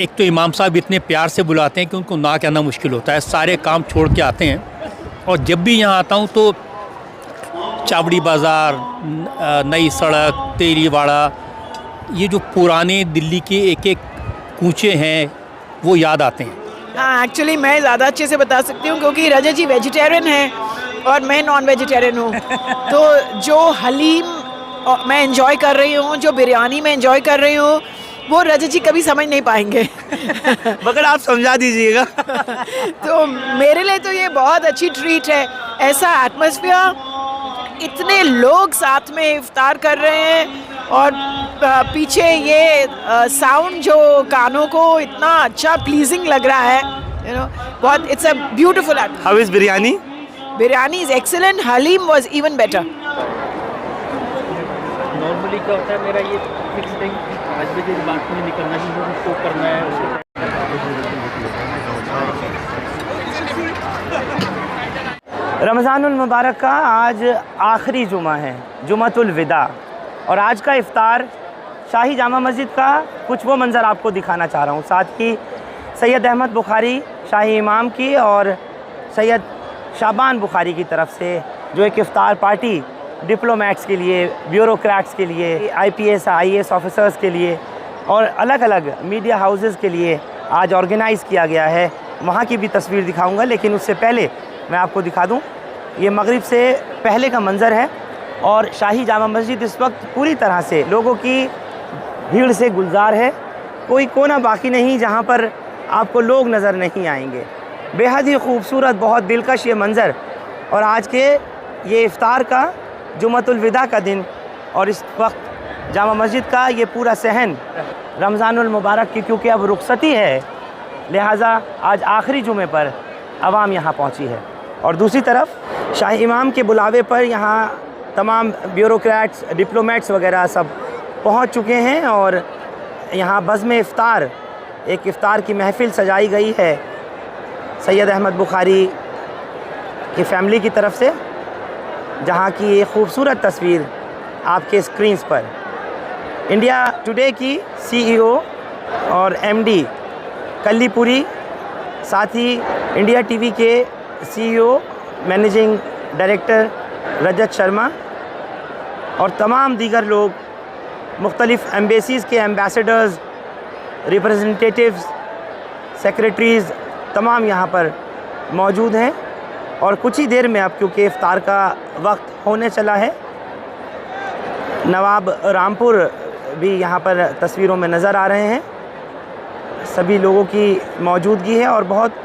एक तो इमाम साहब इतने प्यार से बुलाते हैं कि उनको ना कहना मुश्किल होता है, सारे काम छोड़ के आते हैं। और जब भी यहाँ आता हूँ तो चावड़ी बाज़ार, नई सड़क, तेलीवाड़ा, ये जो पुराने दिल्ली के एक एक कूचे हैं वो याद आते हैं। हाँ, एक्चुअली मैं ज़्यादा अच्छे से बता सकती हूँ क्योंकि रजत जी वेजिटेरियन हैं और मैं नॉन वेजिटेरियन हूँ। तो जो हलीम मैं एंजॉय कर रही हूँ, जो बिरयानी मैं एंजॉय कर रही हूँ, वो रजत जी कभी समझ नहीं पाएंगे। मगर आप समझा दीजिएगा। तो मेरे लिए तो ये बहुत अच्छी ट्रीट है, ऐसा एटमॉस्फेयर, इतने लोग साथ में इफ्तार कर रहे हैं और पीछे ये साउंड जो कानों को इतना अच्छा प्लीजिंग लग रहा है, यू नो, बहुत it's a beautiful atmosphere. How is biryani? Biryani is excellent, haleem was even better. Normally क्या होता है, मेरा ये फिक्स टाइम 5 बजे के बाद में निकलना है, उसको करना है। रमज़ानुल मुबारक का आज आखिरी जुमा है, जुमातुल विदा, और आज का इफ्तार शाही जामा मस्जिद का कुछ वो मंज़र आपको दिखाना चाह रहा हूँ। साथ ही सैयद अहमद बुखारी शाही इमाम की और सैयद शाबान बुखारी की तरफ से जो एक इफ्तार पार्टी डिप्लोमेट्स के लिए, ब्यूरोक्रेट्स के लिए, IPS IAS ऑफिसर्स के लिए और अलग अलग मीडिया हाउसेस के लिए आज ऑर्गेनाइज़ किया गया है, वहाँ की भी तस्वीर दिखाऊंगा। लेकिन उससे पहले मैं आपको दिखा दूं, ये मगरिब से पहले का मंज़र है और शाही जामा मस्जिद इस वक्त पूरी तरह से लोगों की भीड़ से गुलजार है। कोई कोना बाकी नहीं जहाँ पर आपको लोग नज़र नहीं आएंगे। बेहद ही खूबसूरत, बहुत दिलकश ये मंज़र। और आज के ये इफ्तार का जुमातुल विदा का दिन और इस वक्त जामा मस्जिद का ये पूरा सहन रमज़ानुल मुबारक की, क्योंकि अब रुखसती है, लिहाजा आज आखिरी जुमे पर आवाम यहाँ पहुँची है। और दूसरी तरफ शाही इमाम के बुलावे पर यहाँ तमाम ब्यूरोक्रेट्स, डिप्लोमेट्स वगैरह सब पहुँच चुके हैं और यहाँ बज़्म इफ्तार, एक इफ्तार की महफ़िल सजाई गई है सैयद अहमद बुखारी की फ़ैमिली की तरफ से, जहाँ की ये खूबसूरत तस्वीर आपके स्क्रीन्स पर। इंडिया टुडे की CEO और MD कल्लीपुरी, साथ ही इंडिया TV के CEO managing director Rajat Sharma और तमाम दीगर लोग, मुख्तलिफ़ एम्बेसीज़ के एम्बेसडर्स, रिप्रेजेंटेटिव्स, सेक्रेटरीज़, तमाम यहाँ पर मौजूद हैं। और कुछ ही देर में अब, क्योंकि इफ्तार का वक्त होने चला है, नवाब रामपुर भी यहाँ पर तस्वीरों में नज़र आ रहे हैं। सभी लोगों की मौजूदगी है और बहुत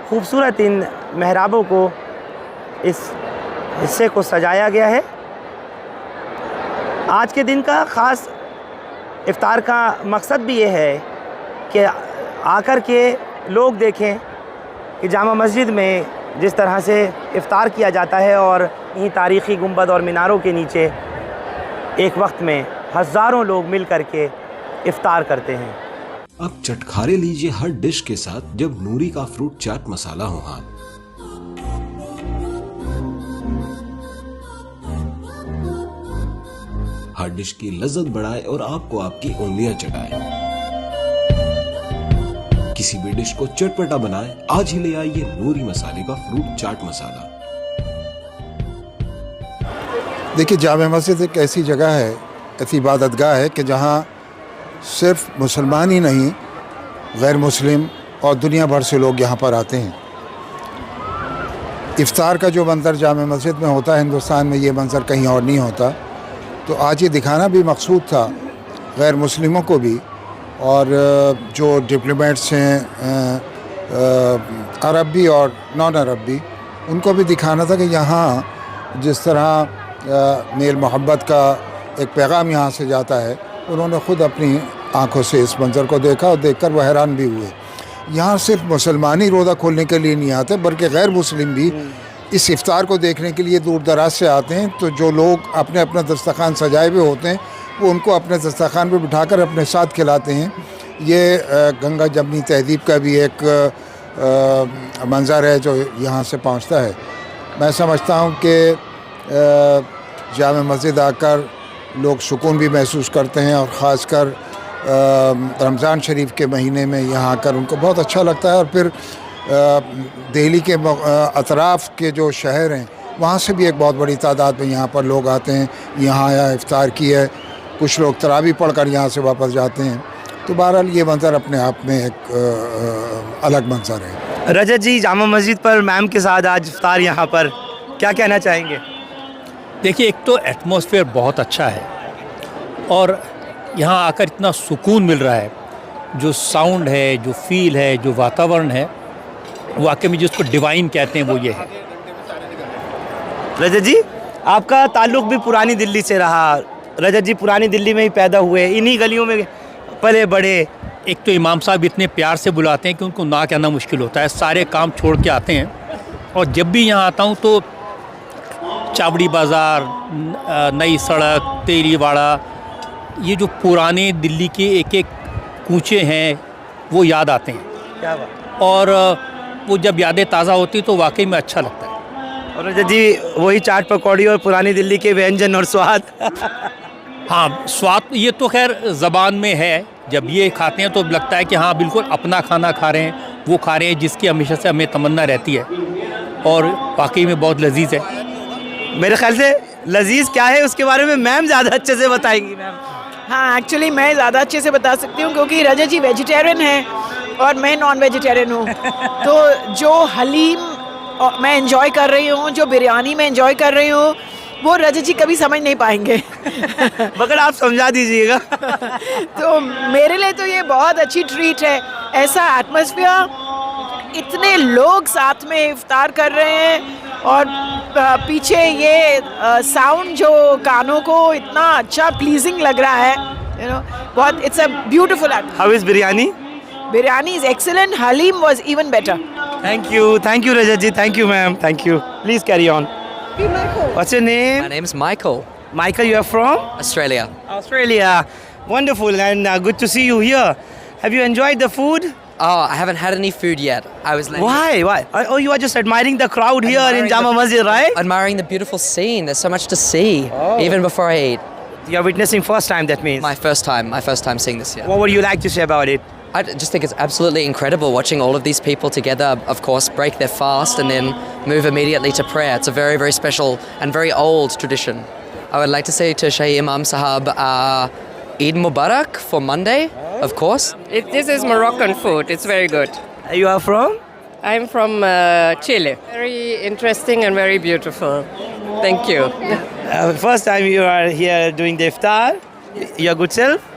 खूबसूरत इन मेहराबों को, इस हिस्से को सजाया गया है। आज के दिन का ख़ास इफ्तार का मकसद भी ये है कि आकर के लोग देखें कि जामा मस्जिद में जिस तरह से इफ्तार किया जाता है और इन्हीं तारीख़ी गुंबद और मीनारों के नीचे एक वक्त में हज़ारों लोग मिल कर के इफ्तार करते हैं। अब चटखारे लीजिए हर डिश के साथ जब नूरी का फ्रूट चाट मसाला हो हाथ। हर डिश की लज्जत बढ़ाए और आपको आपकी उंगलियां चटाए। किसी भी डिश को चटपटा बनाए, आज ही ले आइए नूरी मसाले का फ्रूट चाट मसाला। देखिए, जामा मस्जिद एक ऐसी जगह है, ऐसी इबादतगाह है कि जहाँ सिर्फ मुसलमान ही नहीं, गैर मुस्लिम और दुनिया भर से लोग यहाँ पर आते हैं। इफ्तार का जो मंज़र जामा मस्जिद में होता है, हिंदुस्तान में ये मंज़र कहीं और नहीं होता। तो आज ये दिखाना भी मकसूद था गैर मुस्लिमों को भी, और जो डिप्लोमेट्स हैं, अरब भी और नॉन अरब भी, उनको भी दिखाना था कि यहाँ जिस तरह मेल मोहब्बत का एक पैगाम यहाँ से जाता है, उन्होंने ख़ुद अपनी आंखों से इस मंज़र को देखा और देखकर वह हैरान भी हुए। यहाँ सिर्फ मुसलमान ही रोज़ा खोलने के लिए नहीं आते, बल्कि गैर मुस्लिम भी इस इफ्तार को देखने के लिए दूर दराज से आते हैं। तो जो लोग अपने अपने दस्तरखान सजाए हुए होते हैं, वो उनको अपने दस्तरखान पर बिठाकर अपने साथ खिलाते हैं। ये गंगा जमनी तहज़ीब का भी एक मंज़र है जो यहाँ से पहुँचता है। मैं समझता हूँ कि जामा मस्जिद आकर लोग सुकून भी महसूस करते हैं और ख़ासकर रमज़ान शरीफ के महीने में यहाँ आकर उनको बहुत अच्छा लगता है। और फिर दिल्ली के अतराफ़ के जो शहर हैं वहाँ से भी एक बहुत बड़ी तादाद में यहाँ पर लोग आते हैं। यहाँ आया इफ्तार की है, कुछ लोग तरावी पढ़कर यहाँ से वापस जाते हैं। तो बहरहाल ये मंज़र अपने आप में एक अलग मंज़र है। रजत जी, जामा मस्जिद पर मैम के साथ आज इफ्तार यहाँ पर, क्या कहना चाहेंगे? देखिए, एक तो एटमॉस्फेयर बहुत अच्छा है और यहाँ आकर इतना सुकून मिल रहा है। जो साउंड है, जो फील है, जो वातावरण है, वाकई में जिसको डिवाइन कहते हैं वो ये है। रजत जी, आपका ताल्लुक़ भी पुरानी दिल्ली से रहा। रजत जी पुरानी दिल्ली में ही पैदा हुए, इन्हीं गलियों में पले बड़े। एक तो इमाम साहब इतने प्यार से बुलाते हैं कि उनको ना कहना मुश्किल होता है। सारे काम छोड़ के आते हैं और जब भी यहाँ आता हूँ तो चावड़ी बाज़ार, नई सड़क, तेलीवाड़ा, ये जो पुराने दिल्ली के एक एक कूचे हैं वो याद आते हैं। क्या बात। और वो जब यादें ताज़ा होती तो वाकई में अच्छा लगता है। और रजत जी वही चाट पकौड़ी और पुरानी दिल्ली के व्यंजन और स्वाद। हाँ, स्वाद ये तो खैर ज़बान में है। जब ये खाते हैं तो लगता है कि हाँ बिल्कुल अपना खाना खा रहे हैं, वो खा रहे हैं जिसकी हमेशा से हमें तमन्ना रहती है और वाकई में बहुत लजीज है। मेरे ख्याल से लजीज क्या है उसके बारे में मैम ज़्यादा अच्छे से बताएंगी। मैम हाँ, एक्चुअली मैं ज़्यादा अच्छे से बता सकती हूँ क्योंकि रजत जी वेजिटेरियन हैं और मैं नॉन वेजिटेरियन हूँ। तो जो हलीम मैं एंजॉय कर रही हूँ, जो बिरयानी मैं एंजॉय कर रही हूँ, वो रजत जी कभी समझ नहीं पाएंगे। मगर आप समझा दीजिएगा। तो मेरे लिए तो ये बहुत अच्छी ट्रीट है। ऐसा एटमॉस्फेयर, इतने लोग साथ में इफ्तार कर रहे हैं और पीछे ये साउंड जो कानों को इतना अच्छा प्लीजिंग लग रहा है, यू नो, बहुत it's a beautiful atmosphere. How is biryani? Biryani is excellent, haleem was even better. Thank you Rajat ji, thank you ma'am, thank you. Please carry on. What's your name? My name's Michael, Michael, you are from? Australia. Australia. Wonderful, and good to see you here. Have you enjoyed the food? Oh, I haven't had any food yet. I was Why? Oh, you are just admiring the crowd here in Jama Masjid, right? admiring the beautiful scene. There's so much to see, even before I eat. You are witnessing first time, that means. My first time seeing this here. What would you like to say about it? I just think it's absolutely incredible watching all of these people together, of course, break their fast and then move immediately to prayer. It's a very, very special and very old tradition. I would like to say to Shaykh Imam Sahab, Eid Mubarak for Monday, of course. This is Moroccan food. It's very good. You are from? I'm from Chile. Very interesting and very beautiful. Thank you. First time you are here doing the iftar. Your good self?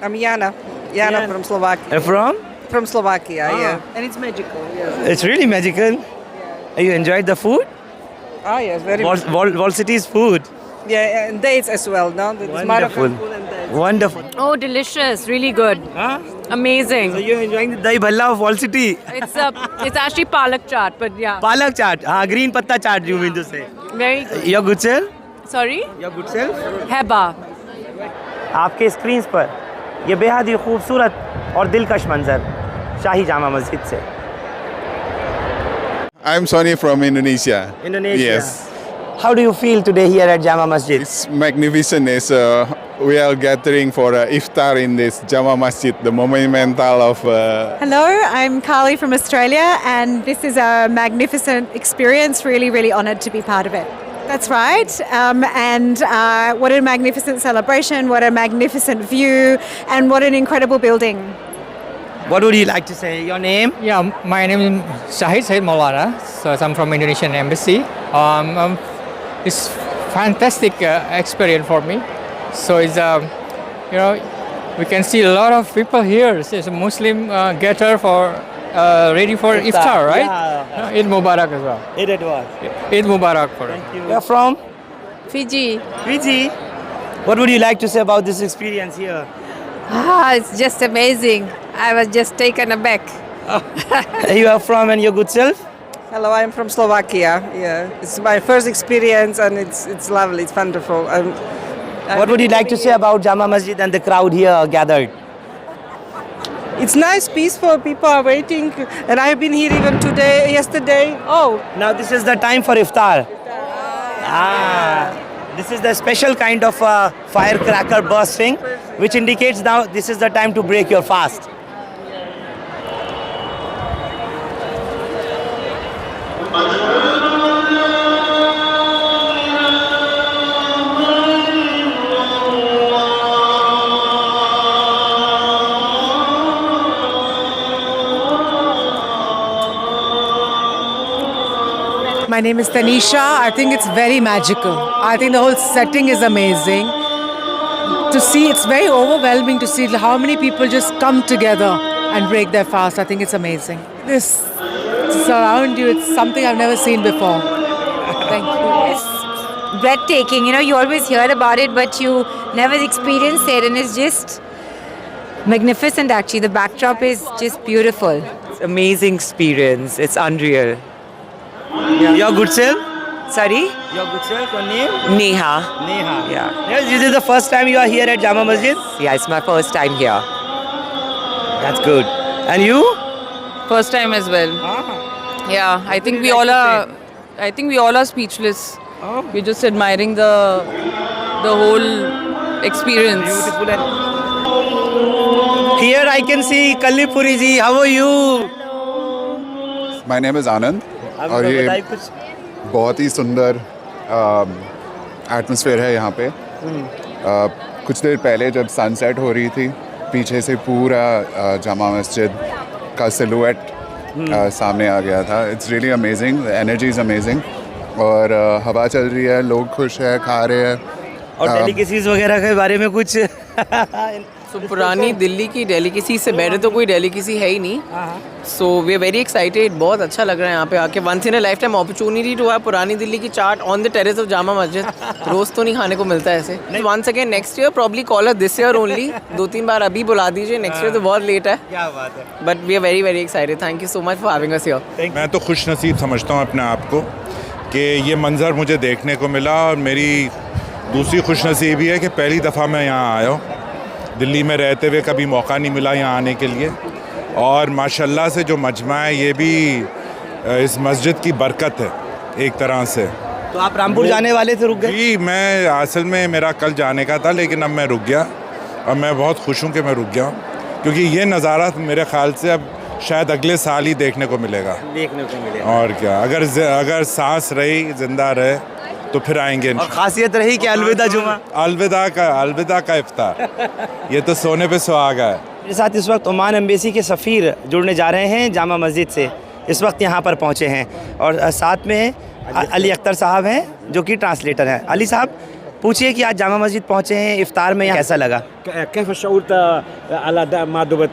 I'm Jana. Jana from Slovakia. From? From Slovakia, yeah. And it's magical. Yeah. It's really magical. You enjoyed the food? Ah, yes, very much. Wall City's food. Yeah, and dates as well, no? It's Wonderful. Moroccan food and dates. Wonderful. Oh, delicious. Really good. Huh? Amazing. So you're enjoying the dahi bhalla of Wall City? It's actually palak chaat, but yeah. Palak chaat. Green patta chaat you mean to say. Very good. Your good self? Sorry? Your good self? Heba. आपके screen पर ये बेहद ही खूबसूरत और दिलकश मंजर शाही जामा मस्जिद से। I'm Sonny from Indonesia. Indonesia. Yes. How do you feel today here at Jama Masjid? It's magnificent. We are gathering for iftar in this Jama Masjid, the monumental of... Hello, I'm Carly from Australia, and this is a magnificent experience. Really, really honoured to be part of it. That's right. And what a magnificent celebration, what a magnificent view, and what an incredible building. What would you like to say? Your name? Yeah, my name is Syed Maulana. So I'm from Indonesian Embassy. It's fantastic experience for me. So it's we can see a lot of people here. It's a Muslim gather for ready for iftar, right? Yeah. Eid Mubarak as well. Eid Mubarak. Eid Mubarak for us. You're from? Fiji. Fiji. What would you like to say about this experience here? It's just amazing. I was just taken aback. You are from and your good self? Hello, I'm from Slovakia. Yeah, it's my first experience and it's lovely. It's wonderful. What would you like to say about Jama Masjid and the crowd here gathered? It's nice, peaceful. People are waiting, and I've been here even yesterday. Oh, now this is the time for iftar. This is the special kind of firecracker bursting, which indicates now this is the time to break your fast. My name is Tanisha. I think it's very magical. I think the whole setting is amazing. To see, it's very overwhelming to see how many people just come together and break their fast. I think it's amazing. This surround you, it's something I've never seen before. Thank you. It's breathtaking. You know, you always hear about it, but you never experience it, and it's just magnificent. Actually, the backdrop is just beautiful. It's amazing experience. It's unreal. Your good self? Sorry? Your good self, your name? Neha. Neha. Yeah. Yes, this is the first time you are here at Jama Masjid? Yeah, it's my first time here. That's good. And you? First time as well. Yeah, I think we all are. I think we all are speechless. We're just admiring the whole experience. Beautiful. Here I can see Kallipuri ji. How are you? My name is Anand. और ये बहुत ही सुंदर atmosphere है यहाँ पे। कुछ देर पहले जब सनसेट हो रही थी, पीछे से पूरा जामा मस्जिद का सिलुएट सामने आ गया था। It's really amazing, energy is amazing. और हवा चल रही है, लोग खुश है, खा रहे हैं। और डेलिकेसीज वगैरह के बारे में कुछ सो पुरानी दिल्ली की डेलिकेसी से बेटर तो कोई डेलिकेसी है ही नहीं। So we are very excited. बहुत अच्छा लग रहा है यहाँ पे आके। Once in a lifetime opportunity to have पुरानी दिल्ली की chaat on the terrace of Jama Masjid. रोज़ तो नहीं खाने को मिलता है ऐसे। Once again next year, probably call us this year only. 2-3 बार अभी बुला दीजिए, नेक्स्ट ईयर तो बहुत लेट है। क्या बात है। But we are very very excited. Thank you so much for having us here. मैं तो खुश नसीब समझता हूँ अपने आप को कि ये मंज़र मुझे देखने को मिला। और मेरी दूसरी खुश नसीबी है कि पहली दफ़ा मैं यहाँ आया हूँ। दिल्ली में रहते हुए कभी मौका नहीं मिला यहाँ आने के लिए। और माशाल्लाह से जो मजमा है, ये भी इस मस्जिद की बरकत है एक तरह से। तो आप रामपुर जाने वाले थे, रुक गए? जी, मैं असल में मेरा कल जाने का था, लेकिन अब मैं रुक गया। और मैं बहुत खुश हूँ कि मैं रुक गया हूँ, क्योंकि ये नज़ारा मेरे ख़्याल से अब शायद अगले साल ही देखने को मिलेगा। और क्या, अगर सांस रही, ज़िंदा रहे तो फिर आएंगे। और खासियत रही कि अलविदा जुमा, अलविदा का इफ्तार, ये तो सोने पे सुहागा है। मेरे साथ इस वक्त ओमान एम्बेसी के सफ़ीर जुड़ने जा रहे हैं जामा मस्जिद से। इस वक्त यहाँ पर पहुँचे हैं और साथ में अली अख्तर साहब हैं जो कि ट्रांसलेटर हैं। अली साहब, पूछिए कि आज जामा मस्जिद पहुँचे हैं, इफ्तार में कैसा लगा? कैफ शऊर अला मादुबत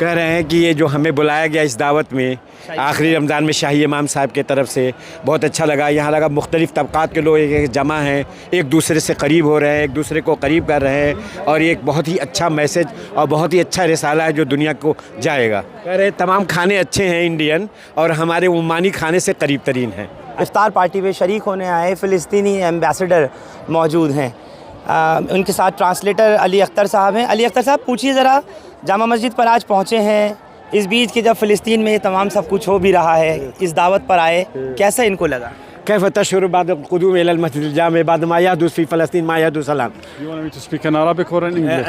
कह रहे हैं कि ये जो हमें बुलाया गया इस दावत में आखिरी रमज़ान में शाही इमाम साहब की तरफ से, बहुत अच्छा लगा। यहाँ लगा मुख्तलिफ़ तबक़ात के लोग एक जमा हैं, एक दूसरे से करीब हो रहे हैं, एक दूसरे को करीब कर रहे हैं। और ये एक बहुत ही अच्छा मैसेज और बहुत ही अच्छा रिसाला है जो दुनिया को जाएगा। कह रहे तमाम खाने अच्छे हैं इंडियन, और हमारे उमानी खाने से करीब तरीन हैं। इफ्तार पार्टी में शरीक होने आए फ़िलिस्तीनी एम्बेसडर मौजूद हैं। उनके साथ ट्रांसलेटर अली अख्तर साहब हैं। अली अख्तर साहब, पूछिए ज़रा, जामा मस्जिद पर आज पहुँचे हैं, इस बीच के जब फ़िलिस्तीन में तमाम सब कुछ हो भी रहा है, इस दावत पर आए, कैसा इनको लगा? कैफ़ तशऊर बाद क़ुदूम इलल मस्जिद अल-जामे बाद मा यहदुस फ़ी फ़लस्तीन मा यहदुस सलाम? You want me to speak in Arabic or in English?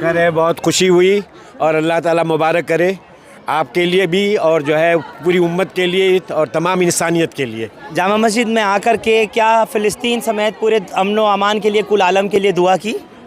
कह रहे बहुत खुशी हुई और अल्लाह ताला मुबारक करे आपके लिए भी और जो है पूरी उम्मत के लिए और तमाम इंसानियत के लिए। जामा मस्जिद में आकर के क्या फ़िलिस्तीन समेत पूरे अमन व अमान के लिए, कुल आलम के लिए दुआ की?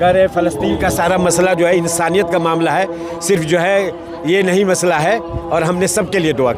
कह रहे फ़लस्तीन का सारा मसला जो है इंसानियत का मामला है, सिर्फ जो है ये नहीं मसला है, और हमने सब के लिए दुआ की।